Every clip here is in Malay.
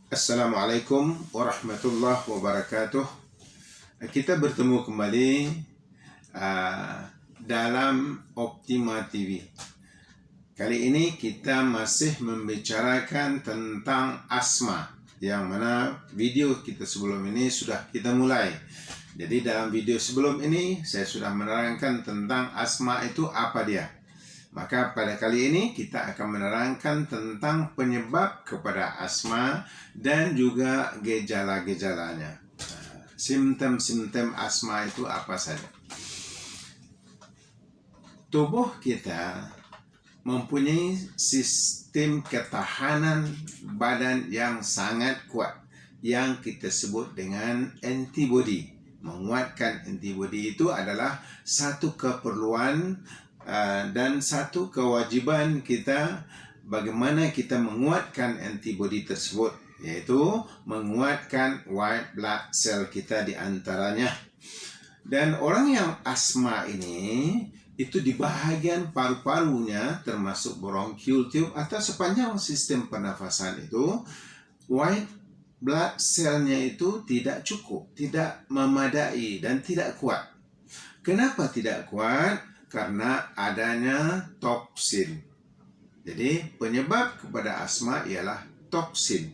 Assalamualaikum warahmatullahi wabarakatuh. Kita bertemu kembali dalam Optima TV. Kali ini kita masih membicarakan tentang asma, yang mana video kita sebelum ini sudah kita mulai. Jadi dalam video sebelum ini saya sudah menerangkan tentang asma itu apa dia. Maka pada kali ini kita akan menerangkan tentang penyebab kepada asma dan juga gejala-gejalanya. Simptom-simptom asma itu apa saja? Tubuh kita mempunyai sistem ketahanan badan yang sangat kuat, yang kita sebut dengan antibodi. Menguatkan antibodi itu adalah satu keperluan dan satu kewajiban kita, bagaimana kita menguatkan antibodi tersebut, yaitu menguatkan white blood cell kita di antaranya. Dan orang yang asma ini, itu di bahagian paru-parunya termasuk bronchial tube atau sepanjang sistem pernafasan itu, white blood cell-nya itu tidak cukup, tidak memadai dan tidak kuat. Kenapa tidak kuat? Karena adanya toksin. Jadi penyebab kepada asma ialah toksin.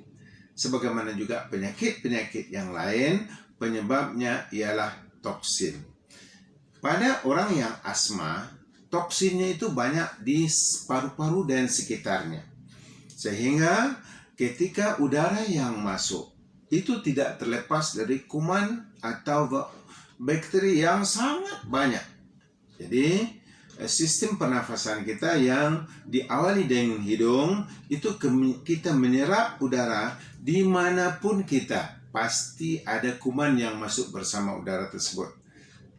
Sebagaimana juga penyakit-penyakit yang lain, penyebabnya ialah toksin. Pada orang yang asma, toksinnya itu banyak di paru-paru dan sekitarnya. Sehingga ketika udara yang masuk, itu tidak terlepas dari kuman atau bakteri yang sangat banyak. Jadi sistem pernafasan kita yang diawali dengan hidung, itu kita menyerap udara dimanapun kita, pasti ada kuman yang masuk bersama udara tersebut.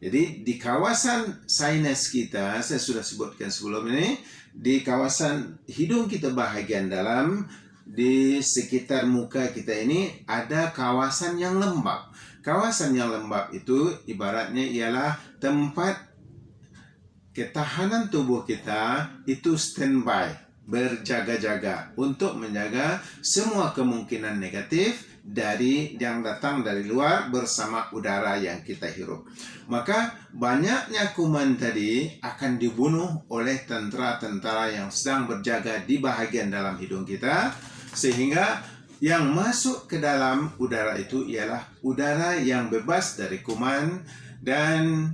Jadi di kawasan sinus kita, saya sudah sebutkan sebelum ini, di kawasan hidung kita bahagian dalam, di sekitar muka kita ini ada kawasan yang lembab. Kawasan yang lembab itu ibaratnya ialah tempat ketahanan tubuh kita itu standby, berjaga-jaga untuk menjaga semua kemungkinan negatif dari yang datang dari luar bersama udara yang kita hirup. Maka banyaknya kuman tadi akan dibunuh oleh tentara-tentara yang sedang berjaga di bahagian dalam hidung kita, sehingga yang masuk ke dalam udara itu ialah udara yang bebas dari kuman dan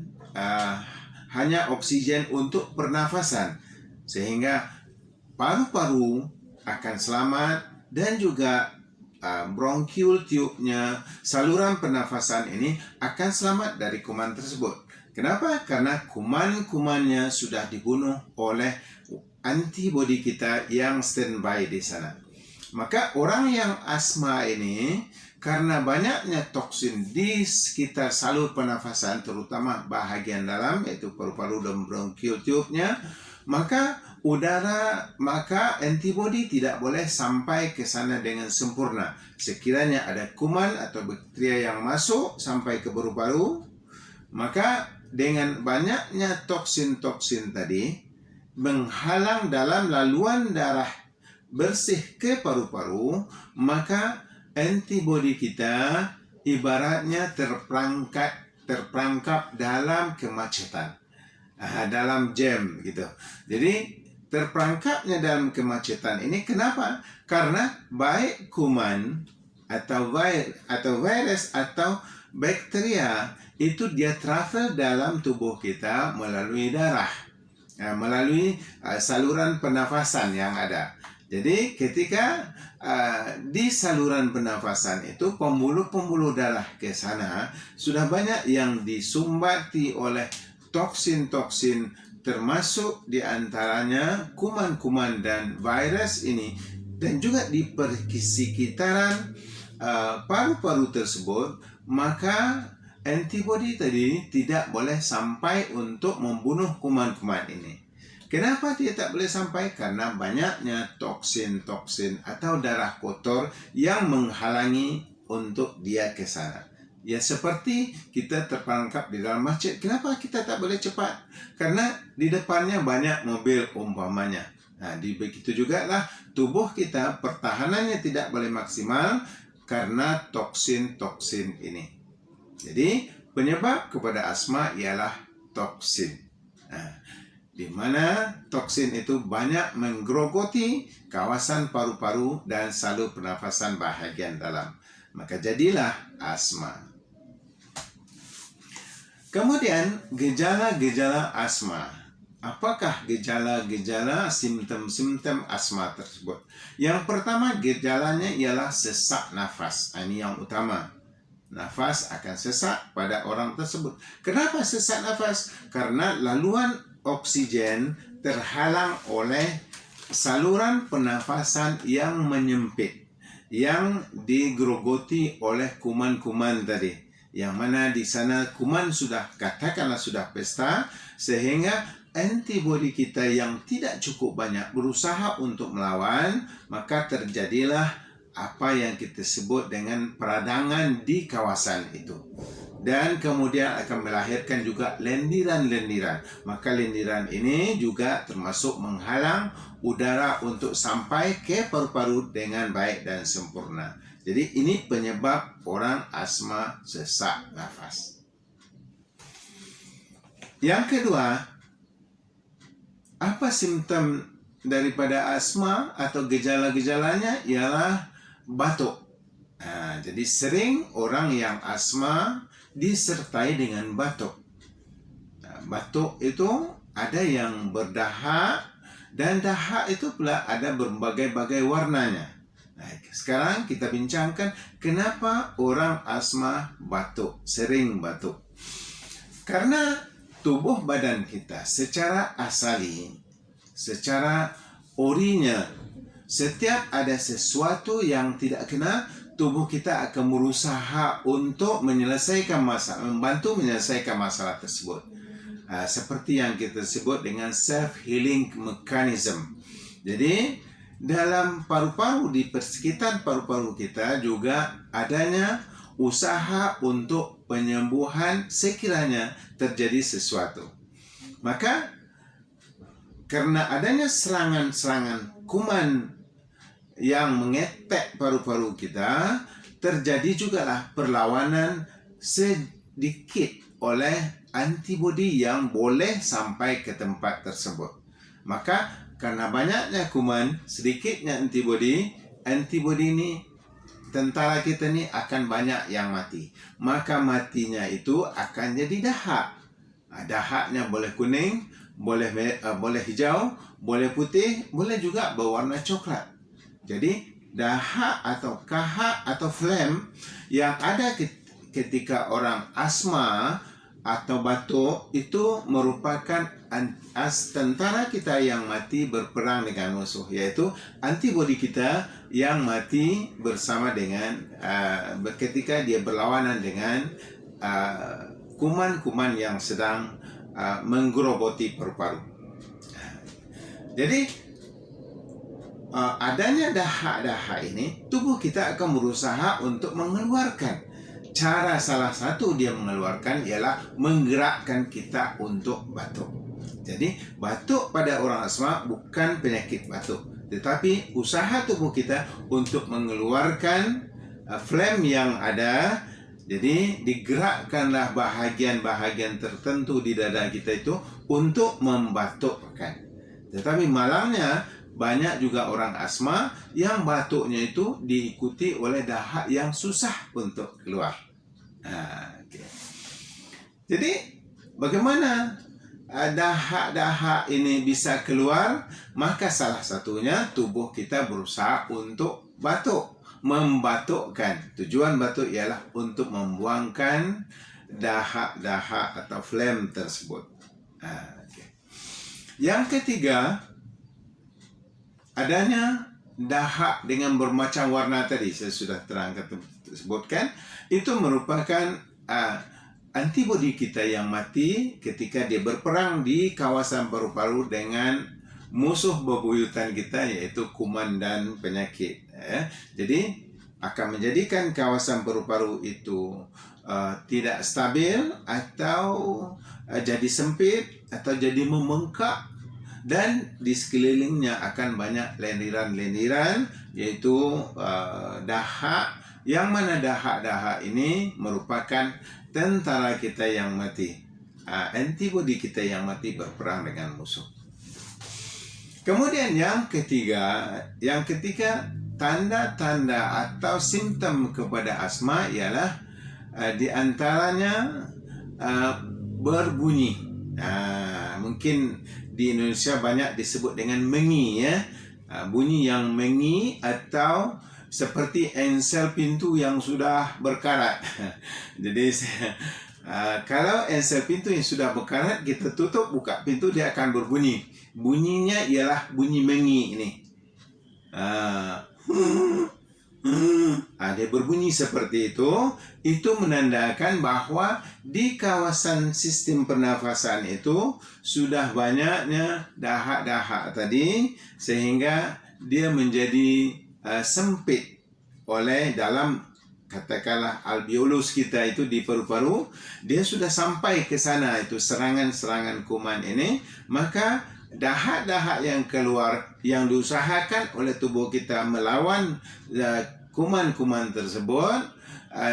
hanya oksigen untuk pernafasan, sehingga paru-paru akan selamat dan juga bronchial tube-nya, saluran pernafasan ini akan selamat dari kuman tersebut. Kenapa? Karena kuman-kumannya sudah dibunuh oleh antibodi kita yang standby di sana. Maka orang yang asma ini, karena banyaknya toksin di sekitar salur pernafasan, terutama bahagian dalam, yaitu paru-paru dan bronchial tube-nya, maka antibodi tidak boleh sampai ke sana dengan sempurna. Sekiranya ada kuman atau bakteri yang masuk sampai ke paru-paru, maka dengan banyaknya toksin-toksin tadi menghalang dalam laluan darah bersih ke paru-paru, maka antibodi kita ibaratnya terperangkap dalam kemacetan, dalam jam gitu. Jadi terperangkapnya dalam kemacetan ini kenapa? Karena baik kuman atau virus atau bakteria itu dia travel dalam tubuh kita melalui darah, melalui saluran pernafasan yang ada. Jadi ketika di saluran pernafasan itu pembuluh-pembuluh darah ke sana sudah banyak yang disumbati oleh toksin-toksin, termasuk diantaranya kuman-kuman dan virus ini, dan juga di persekitaran paru-paru tersebut, maka antibodi tadi tidak boleh sampai untuk membunuh kuman-kuman ini. Kenapa dia tak boleh sampai? Karena banyaknya toksin-toksin atau darah kotor yang menghalangi untuk dia ke sana. Ya seperti kita terperangkap di dalam masjid. Kenapa kita tak boleh cepat? Karena di depannya banyak mobil umpamanya. Nah, begitu juga lah tubuh kita pertahanannya tidak boleh maksimal karena toksin-toksin ini. Jadi penyebab kepada asma ialah toksin. Di mana toksin itu banyak menggerogoti kawasan paru-paru dan salur pernafasan bahagian dalam. Maka jadilah asma. Kemudian gejala-gejala asma. Apakah gejala-gejala simptom-simptom asma tersebut? Yang pertama gejalanya ialah sesak nafas. Ini yang utama. Nafas akan sesak pada orang tersebut. Kenapa sesak nafas? Karena laluan oksigen terhalang oleh saluran pernafasan yang menyempit, yang digerogoti oleh kuman-kuman tadi. Yang mana di sana kuman katakanlah sudah pesta, sehingga antibodi kita yang tidak cukup banyak berusaha untuk melawan, maka terjadilah apa yang kita sebut dengan peradangan di kawasan itu. Dan kemudian akan melahirkan juga lendiran-lendiran. Maka lendiran ini juga termasuk menghalang udara untuk sampai ke paru-paru dengan baik dan sempurna. Jadi ini penyebab orang asma sesak nafas. Yang kedua, apa simptom daripada asma atau gejala-gejalanya ialah batuk. Jadi sering orang yang asma disertai dengan batuk. Batuk itu ada yang berdahak, dan dahak itu pula ada berbagai-bagai warnanya. Sekarang kita bincangkan kenapa orang asma batuk, sering batuk. Karena tubuh badan kita secara asali, secara orinya, setiap ada sesuatu yang tidak kena, tubuh kita akan berusaha untuk menyelesaikan masalah, membantu menyelesaikan masalah tersebut. Seperti yang kita sebut dengan self-healing mechanism. Jadi, dalam paru-paru, di persekitar paru-paru kita juga adanya usaha untuk penyembuhan sekiranya terjadi sesuatu. Maka, karena adanya serangan-serangan kuman yang mengetek paru-paru kita, terjadi jugalah perlawanan sedikit oleh antibodi yang boleh sampai ke tempat tersebut. Maka karena banyaknya kuman, sedikitnya antibodi ini, tentara kita ni akan banyak yang mati. Maka matinya itu akan jadi dahak. Dahaknya boleh kuning, boleh hijau, boleh putih, boleh juga berwarna coklat. Jadi dahak atau kahak atau phlegm yang ada ketika orang asma atau batuk itu merupakan tentara kita yang mati berperang dengan musuh, yaitu antibodi kita yang mati bersama dengan ketika dia berlawanan dengan kuman-kuman yang sedang menggerogoti paru-paru. Jadi adanya dahak-dahak ini, tubuh kita akan berusaha untuk mengeluarkan. Cara salah satu dia mengeluarkan ialah menggerakkan kita untuk batuk. Jadi batuk pada orang asma bukan penyakit batuk, tetapi usaha tubuh kita untuk mengeluarkan phlegm yang ada. Jadi digerakkanlah bahagian-bahagian tertentu di dada kita itu untuk membatukkan. Tetapi malangnya banyak juga orang asma yang batuknya itu diikuti oleh dahak yang susah untuk keluar. Jadi bagaimana dahak-dahak ini bisa keluar? Maka salah satunya tubuh kita berusaha untuk batuk, membatukkan. Tujuan batuk ialah untuk membuangkan dahak-dahak atau phlegm tersebut. Yang ketiga, adanya dahak dengan bermacam warna tadi, saya sudah sebutkan, itu merupakan antibodi kita yang mati ketika dia berperang di kawasan paru-paru dengan musuh bebuyutan kita, yaitu kuman dan penyakit. Jadi akan menjadikan kawasan paru-paru itu tidak stabil, atau jadi sempit, atau jadi membengkak, dan di sekelilingnya akan banyak lendiran-lendiran, yaitu dahak Yang mana dahak-dahak ini merupakan tentara kita yang mati. Antibodi kita yang mati berperang dengan musuh. Kemudian yang ketiga, tanda-tanda atau simptom kepada asma ialah di antaranya berbunyi. Mungkin di Indonesia banyak disebut dengan mengi, ya. Bunyi yang mengi atau seperti ensel pintu yang sudah berkarat. Jadi kalau ensel pintu yang sudah berkarat kita tutup, buka pintu, dia akan berbunyi. Bunyinya ialah bunyi mengi ini. Dia berbunyi seperti itu menandakan bahwa di kawasan sistem pernafasan itu sudah banyaknya dahak-dahak tadi, sehingga dia menjadi sempit oleh dalam, katakanlah, alveolus kita itu di paru-paru, dia sudah sampai ke sana itu serangan-serangan kuman ini, maka dahak-dahak yang keluar yang diusahakan oleh tubuh kita melawan kuman-kuman tersebut,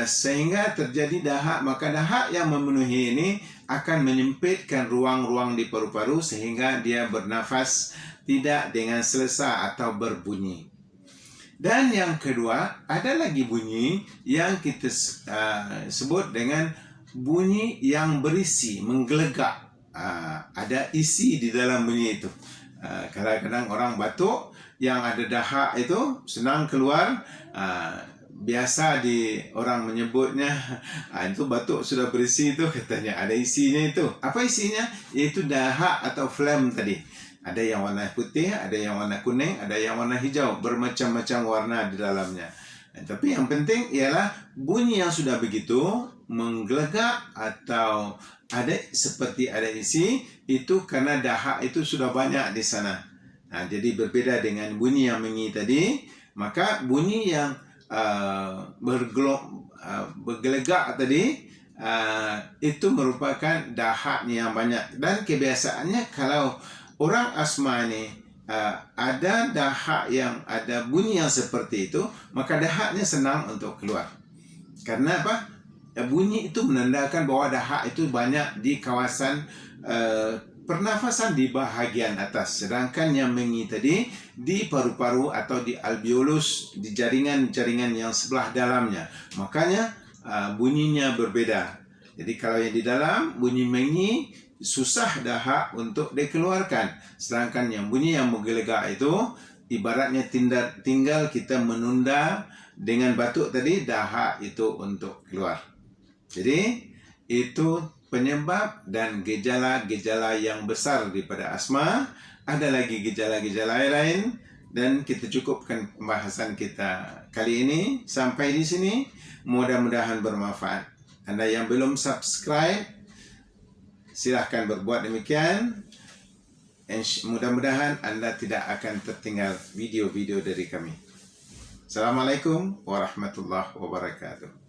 sehingga terjadi dahak, maka dahak yang memenuhi ini akan menyempitkan ruang-ruang di paru-paru sehingga dia bernafas tidak dengan selesa atau berbunyi. Dan yang kedua, ada lagi bunyi yang kita sebut dengan bunyi yang berisi, menggelegak. Ada isi di dalam bunyi itu. Kadang-kadang orang batuk yang ada dahak itu senang keluar. Biasa orang menyebutnya itu batuk sudah berisi itu, katanya ada isinya itu. Apa isinya? Yaitu dahak atau phlegm tadi. Ada yang warna putih, ada yang warna kuning, ada yang warna hijau, bermacam-macam warna di dalamnya. Tapi yang penting ialah bunyi yang sudah begitu menggelegak atau seperti ada isi, itu karena dahak itu sudah banyak di sana. Jadi berbeda dengan bunyi yang mengi tadi. Maka bunyi yang bergelegak tadi, itu merupakan dahak yang banyak. Dan kebiasaannya kalau orang asma ini ada dahak yang ada bunyi yang seperti itu, maka dahaknya senang untuk keluar. Karena apa? Bunyi itu menandakan bahwa dahak itu banyak di kawasan pernafasan di bahagian atas. Sedangkan yang mengi tadi di paru-paru atau di alveolus, di jaringan-jaringan yang sebelah dalamnya. Makanya bunyinya berbeda. Jadi kalau yang di dalam bunyi mengi, susah dahak untuk dikeluarkan. Sedangkan yang bunyi yang menggelegak itu ibaratnya tinggal kita menunda dengan batuk tadi, dahak itu untuk keluar. Jadi itu penyebab dan gejala-gejala yang besar daripada asma. Ada lagi gejala-gejala lain, dan kita cukupkan pembahasan kita kali ini sampai di sini. Mudah-mudahan bermanfaat. Anda yang belum subscribe, silahkan berbuat demikian. Mudah-mudahan Anda tidak akan tertinggal video-video dari kami. Assalamualaikum warahmatullahi wabarakatuh.